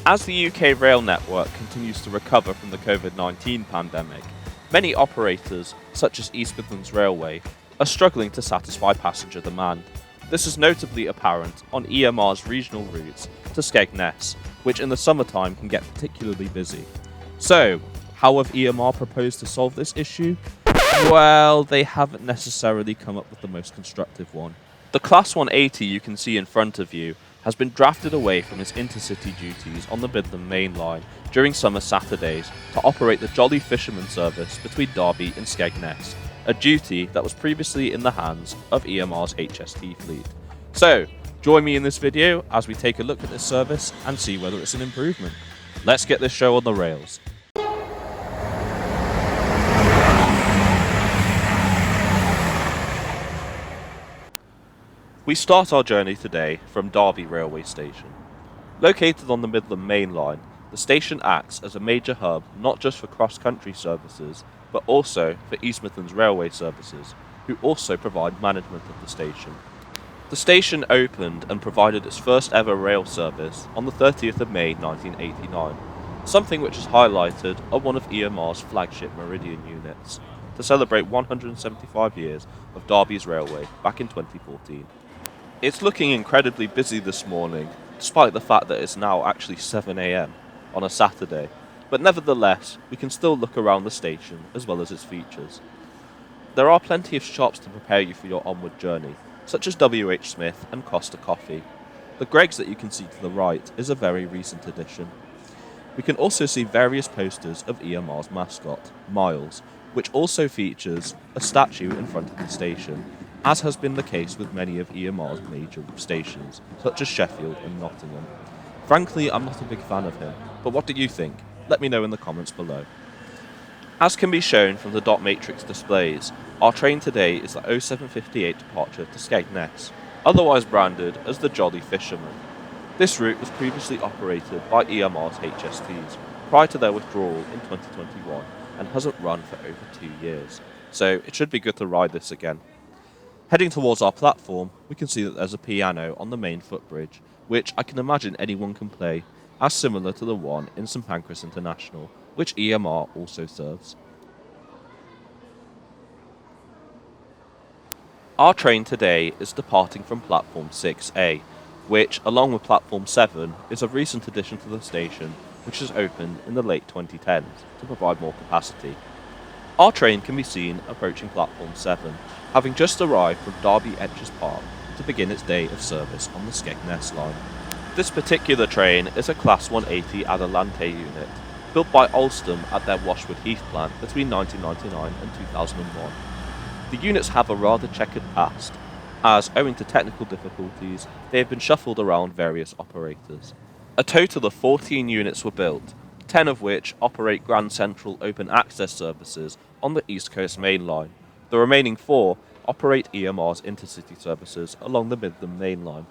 As the UK rail network continues to recover from the COVID-19 pandemic, many operators, such as East Midlands Railway, are struggling to satisfy passenger demand. This is notably apparent on EMR's regional routes to Skegness, which in the summertime can get particularly busy. So, how have EMR proposed to solve this issue? Well, they haven't necessarily come up with the most constructive one. The Class 180 you can see in front of you has been drafted away from its intercity duties on the Midland Main Line during summer Saturdays to operate the Jolly Fisherman service between Derby and Skegness, a duty that was previously in the hands of EMR's HST fleet. So, join me in this video as we take a look at this service and see whether it's an improvement. Let's get this show on the rails. We start our journey today from Derby Railway Station. Located on the Midland Main Line, the station acts as a major hub not just for cross-country services, but also for East Midlands Railway services, who also provide management of the station. The station opened and provided its first ever rail service on the 30th of May 1989, something which is highlighted on one of EMR's flagship Meridian units, to celebrate 175 years of Derby's railway back in 2014. It's looking incredibly busy this morning, despite the fact that it's now actually 7 AM on a Saturday, but nevertheless, we can still look around the station as well as its features. There are plenty of shops to prepare you for your onward journey, such as WH Smith and Costa Coffee. The Greggs that you can see to the right is a very recent addition. We can also see various posters of EMR's mascot, Miles, which also features a statue in front of the station, as has been the case with many of EMR's major stations, such as Sheffield and Nottingham. Frankly, I'm not a big fan of him, but what do you think? Let me know in the comments below. As can be shown from the dot matrix displays, our train today is the 0758 departure to Skegness, otherwise branded as the Jolly Fisherman. This route was previously operated by EMR's HSTs prior to their withdrawal in 2021 and hasn't run for over 2 years, so it should be good to ride this again. Heading towards our platform, we can see that there's a piano on the main footbridge, which I can imagine anyone can play, as similar to the one in St Pancras International, which EMR also serves. Our train today is departing from platform 6A, which, along with platform 7, is a recent addition to the station, which was opened in the late 2010s to provide more capacity. Our train can be seen approaching platform 7, having just arrived from Derby Etches Park to begin its day of service on the Skegness line. This particular train is a Class 180 Adelante unit, built by Alstom at their Washwood Heath plant between 1999 and 2001. The units have a rather checkered past, as owing to technical difficulties, they have been shuffled around various operators. A total of 14 units were built, 10 of which operate Grand Central open access services on the East Coast Main Line. The remaining 4 operate EMR's intercity services along the Midland Main Line.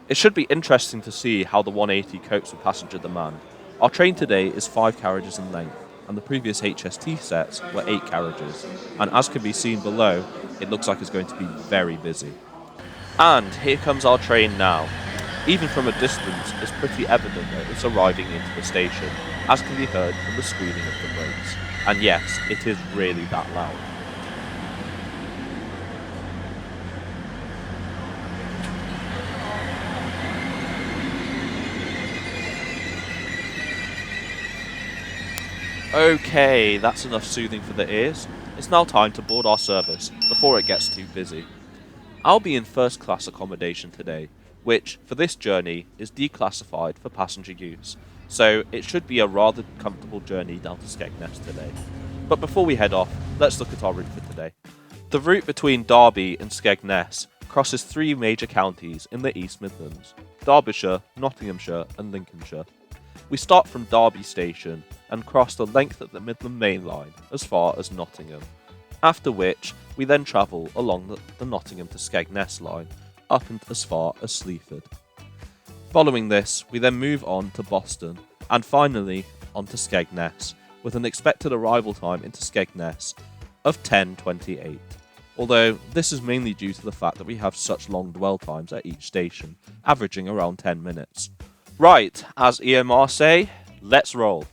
It should be interesting to see how the 180 copes with passenger demand. Our train today is 5 carriages in length, and the previous HST sets were 8 carriages, and as can be seen below, it looks like it's going to be very busy. And here comes our train now. Even from a distance, it's pretty evident that it's arriving into the station, as can be heard from the squealing of the brakes. And yes, it is really that loud. Okay, that's enough soothing for the ears. It's now time to board our service before it gets too busy. I'll be in first class accommodation today, which, for this journey, is declassified for passenger use, so it should be a rather comfortable journey down to Skegness today. But before we head off, let's look at our route for today. The route between Derby and Skegness crosses 3 major counties in the East Midlands: Derbyshire, Nottinghamshire and Lincolnshire. We start from Derby Station and cross the length of the Midland Main Line as far as Nottingham, after which we then travel along the Nottingham to Skegness line up and as far as Sleaford. Following this, we then move on to Boston and finally on to Skegness, with an expected arrival time into Skegness of 10:28. Although this is mainly due to the fact that we have such long dwell times at each station, averaging around 10 minutes. Right, as EMR say, let's roll.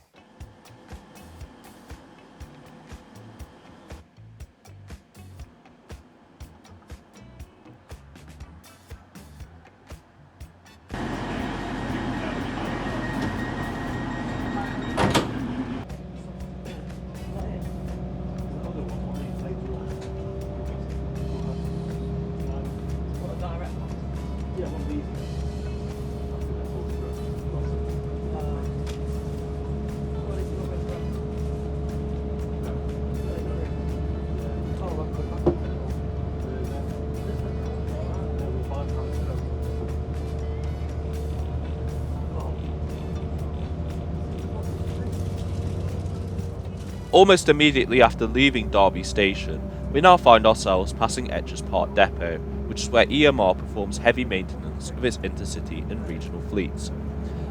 Almost immediately after leaving Derby Station, we now find ourselves passing Etches Park Depot, which is where EMR performs heavy maintenance of its intercity and regional fleets.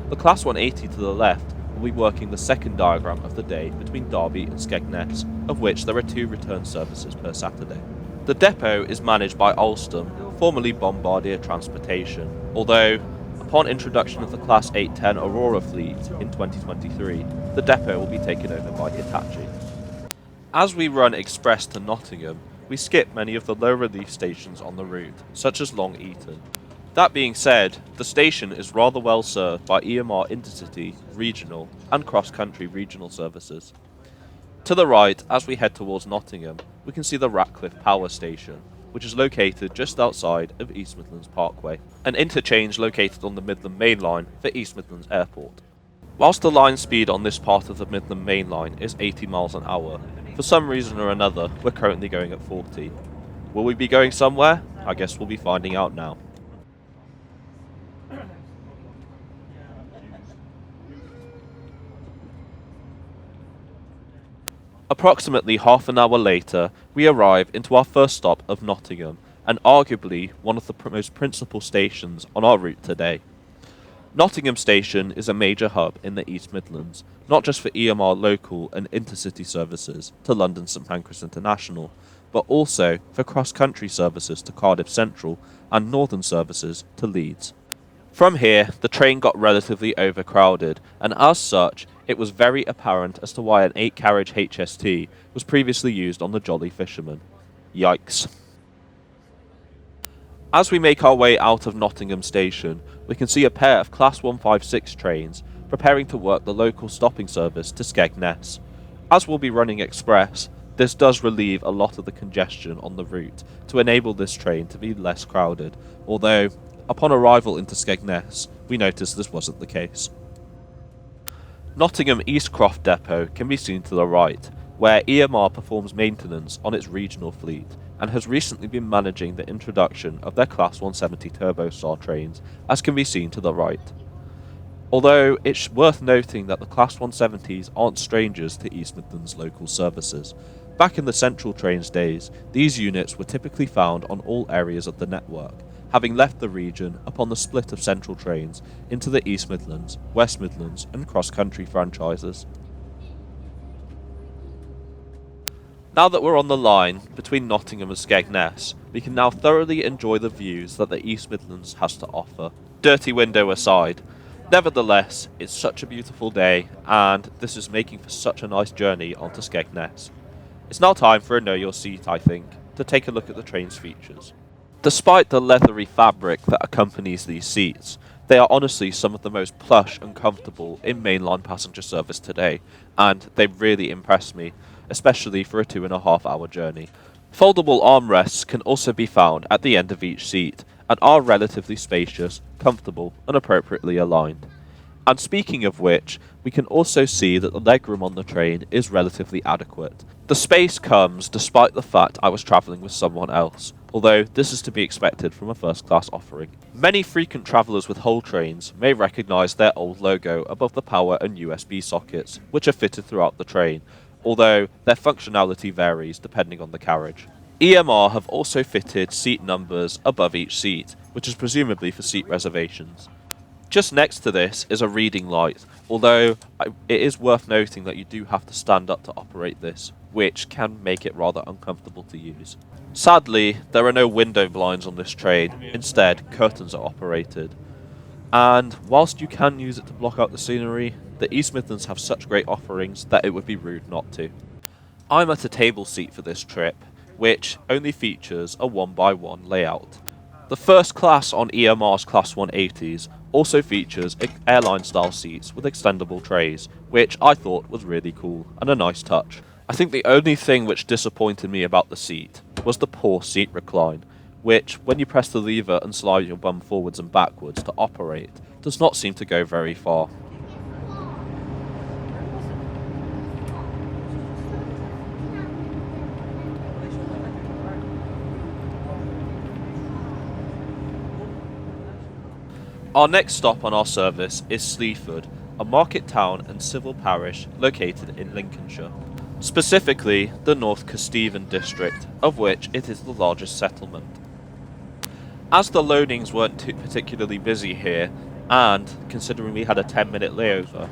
The Class 180 to the left will be working the second diagram of the day between Derby and Skegness, of which there are 2 return services per Saturday. The depot is managed by Alstom, formerly Bombardier Transportation, although upon introduction of the Class 810 Aurora fleet in 2023, the depot will be taken over by Hitachi. As we run express to Nottingham, we skip many of the low relief stations on the route, such as Long Eaton. That being said, the station is rather well served by EMR intercity, regional, and cross-country regional services. To the right, as we head towards Nottingham, we can see the Ratcliffe Power Station, which is located just outside of East Midlands Parkway, an interchange located on the Midland Main Line for East Midlands Airport. Whilst the line speed on this part of the Midland Main Line is 80 miles an hour, for some reason or another, we're currently going at 40. Will we be going somewhere? I guess we'll be finding out now. Approximately half an hour later, we arrive into our first stop of Nottingham, and arguably one of the most principal stations on our route today. Nottingham Station is a major hub in the East Midlands, not just for EMR local and intercity services to London St Pancras International, but also for cross-country services to Cardiff Central and northern services to Leeds. From here, the train got relatively overcrowded, and as such, it was very apparent as to why an 8-carriage HST was previously used on the Jolly Fisherman. Yikes. As we make our way out of Nottingham Station, we can see a pair of Class 156 trains preparing to work the local stopping service to Skegness. As we'll be running express, this does relieve a lot of the congestion on the route to enable this train to be less crowded, although upon arrival into Skegness, we noticed this wasn't the case. Nottingham East Croft Depot can be seen to the right, where EMR performs maintenance on its regional fleet and has recently been managing the introduction of their Class 170 Turbostar trains, as can be seen to the right. Although it's worth noting that the Class 170s aren't strangers to East Midlands local services. Back in the Central Trains days, these units were typically found on all areas of the network, having left the region upon the split of Central Trains into the East Midlands, West Midlands and cross-country franchises. Now that we're on the line between Nottingham and Skegness, we can now thoroughly enjoy the views that the East Midlands has to offer. Dirty window aside, nevertheless, it's such a beautiful day, and this is making for such a nice journey onto Skegness. It's now time for a Know Your Seat, I think, to take a look at the train's features. Despite the leathery fabric that accompanies these seats, they are honestly some of the most plush and comfortable in mainline passenger service today, and they really impress me, especially for a 2.5-hour journey. Foldable armrests can also be found at the end of each seat, and are relatively spacious, comfortable and appropriately aligned. And speaking of which, we can also see that the legroom on the train is relatively adequate. The space comes despite the fact I was travelling with someone else, although this is to be expected from a first-class offering. Many frequent travellers with Hull trains may recognise their old logo above the power and USB sockets, which are fitted throughout the train, although their functionality varies depending on the carriage. EMR have also fitted seat numbers above each seat, which is presumably for seat reservations. Just next to this is a reading light, although it is worth noting that you do have to stand up to operate this, which can make it rather uncomfortable to use. Sadly, there are no window blinds on this train, instead curtains are operated. And whilst you can use it to block out the scenery, the East Midlands have such great offerings that it would be rude not to. I'm at a table seat for this trip, which only features a 1x1 layout. The first class on EMR's Class 180s also features airline style seats with extendable trays, which I thought was really cool and a nice touch. I think the only thing which disappointed me about the seat was the poor seat recline, which, when you press the lever and slide your bum forwards and backwards to operate, does not seem to go very far. Our next stop on our service is Sleaford, a market town and civil parish located in Lincolnshire. Specifically, the North Kesteven district, of which it is the largest settlement. As the loadings weren't too particularly busy here, and considering we had a 10-minute layover,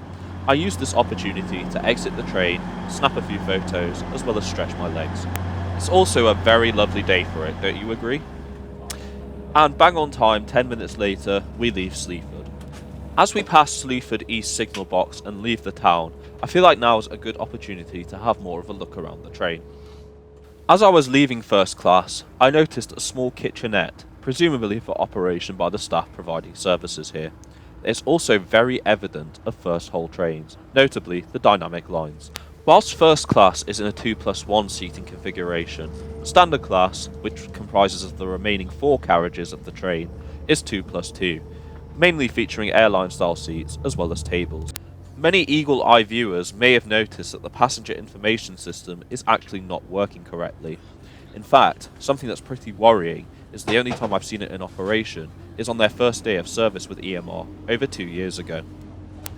I used this opportunity to exit the train, snap a few photos, as well as stretch my legs. It's also a very lovely day for it, don't you agree? And bang on time, 10 minutes later, we leave Sleaford. As we pass Sleaford East signal box and leave the town, I feel like now is a good opportunity to have more of a look around the train. As I was leaving first class, I noticed a small kitchenette, presumably for operation by the staff providing services here. It's also very evident of first haul trains, notably the dynamic lines. Whilst first class is in a 2+1 seating configuration, standard class, which comprises of the remaining 4 carriages of the train, is 2+2, mainly featuring airline style seats as well as tables. Many eagle eye viewers may have noticed that the passenger information system is actually not working correctly. In fact, something that's pretty worrying is the only time I've seen it in operation is on their first day of service with EMR over 2 years ago.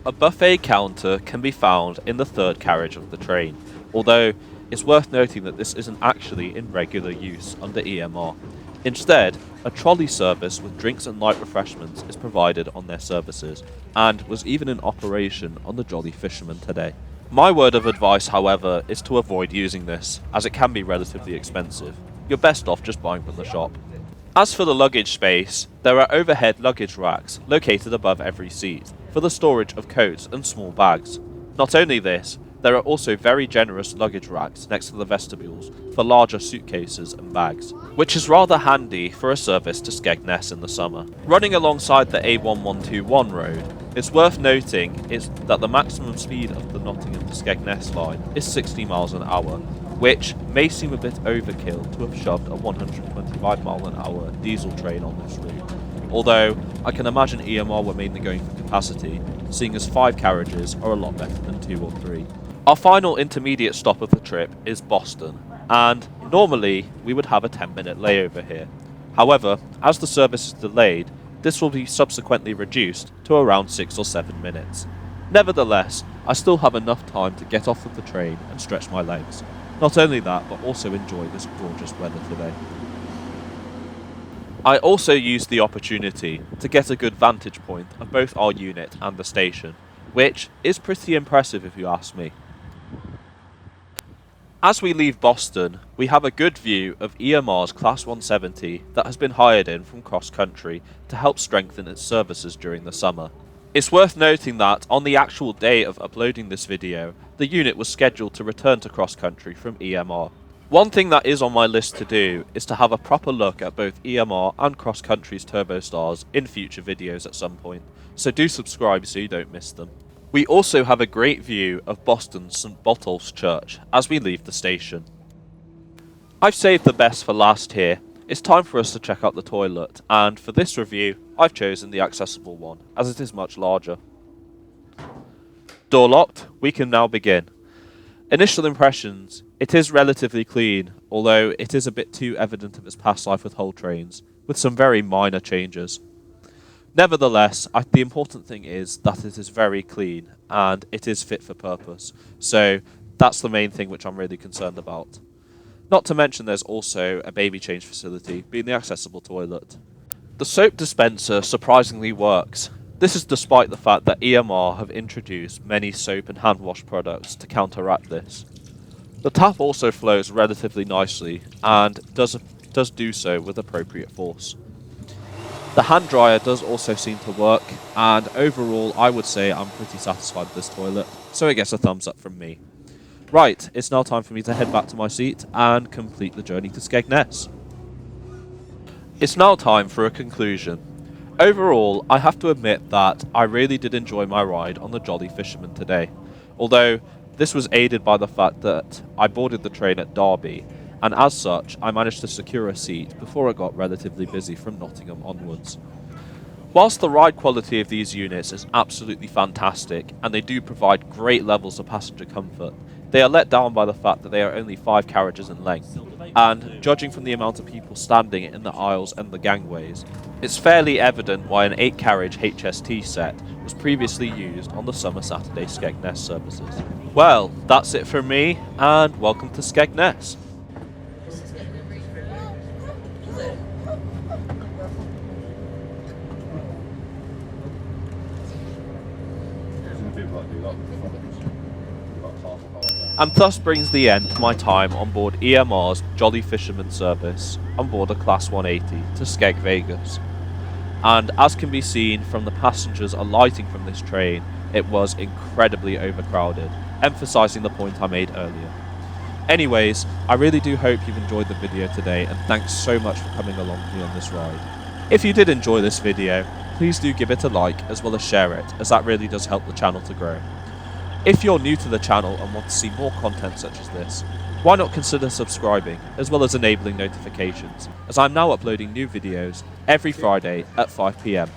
A buffet counter can be found in the third carriage of the train, although it's worth noting that this isn't actually in regular use under EMR. Instead, a trolley service with drinks and light refreshments is provided on their services, and was even in operation on the Jolly Fisherman today. My word of advice, however, is to avoid using this, as it can be relatively expensive. You're best off just buying from the shop. As for the luggage space, there are overhead luggage racks located above every seat for the storage of coats and small bags. Not only this, there are also very generous luggage racks next to the vestibules for larger suitcases and bags, which is rather handy for a service to Skegness in the summer. Running alongside the A1121 road, it's worth noting is that the maximum speed of the Nottingham to Skegness line is 60 miles an hour, which may seem a bit overkill to have shoved a 125 mile an hour diesel train on this route. Although, I can imagine EMR were mainly going for capacity, seeing as 5 carriages are a lot better than 2 or 3. Our final intermediate stop of the trip is Boston, and normally we would have a 10-minute layover here. However, as the service is delayed, this will be subsequently reduced to around 6 or 7 minutes. Nevertheless, I still have enough time to get off of the train and stretch my legs. Not only that, but also enjoy this gorgeous weather today. I also used the opportunity to get a good vantage point of both our unit and the station, which is pretty impressive if you ask me. As we leave Boston, we have a good view of EMR's Class 170 that has been hired in from cross country to help strengthen its services during the summer. It's worth noting that on the actual day of uploading this video, the unit was scheduled to return to cross country from EMR. One thing that is on my list to do is to have a proper look at both EMR and cross country's turbo stars in future videos at some point, so do subscribe so you don't miss them. We also have a great view of Boston's St Botolph's Church as we leave the station. I've saved the best for last here. It's time for us to check out the toilet, and for this review, I've chosen the accessible one, as it is much larger. Door locked, we can now begin. Initial impressions, it is relatively clean, although it is a bit too evident of its past life with Hull trains, with some very minor changes. Nevertheless, the important thing is that it is very clean, and it is fit for purpose, so that's the main thing which I'm really concerned about. Not to mention there's also a baby change facility, being the accessible toilet. The soap dispenser surprisingly works. This is despite the fact that EMR have introduced many soap and hand wash products to counteract this. The tap also flows relatively nicely and does do so with appropriate force. The hand dryer does also seem to work, and overall I would say I'm pretty satisfied with this toilet, so it gets a thumbs up from me. Right, it's now time for me to head back to my seat and complete the journey to Skegness. It's now time for a conclusion. Overall, I have to admit that I really did enjoy my ride on the Jolly Fisherman today, although this was aided by the fact that I boarded the train at Derby, and as such I managed to secure a seat before it got relatively busy from Nottingham onwards. Whilst the ride quality of these units is absolutely fantastic and they do provide great levels of passenger comfort, they are let down by the fact that they are only 5 carriages in length, and judging from the amount of people standing in the aisles and the gangways, it's fairly evident why an 8-carriage HST set was previously used on the summer Saturday Skegness services. Well, that's it from me, and welcome to Skegness. And thus brings the end to my time on board EMR's Jolly Fisherman service on board a Class 180 to Skeg Vegas. And as can be seen from the passengers alighting from this train, it was incredibly overcrowded, emphasising the point I made earlier. Anyways, I really do hope you've enjoyed the video today, and thanks so much for coming along with me on this ride. If you did enjoy this video, please do give it a like as well as share it, as that really does help the channel to grow. If you're new to the channel and want to see more content such as this, why not consider subscribing as well as enabling notifications, as I'm now uploading new videos every Friday at 5 PM.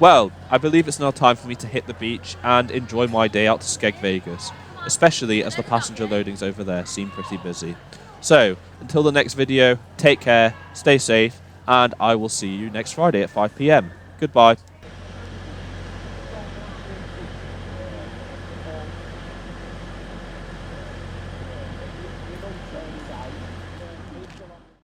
Well, I believe it's now time for me to hit the beach and enjoy my day out to Skeg Vegas, especially as the passenger loadings over there seem pretty busy. So, until the next video, take care, stay safe, and I will see you next Friday at 5 PM. Goodbye.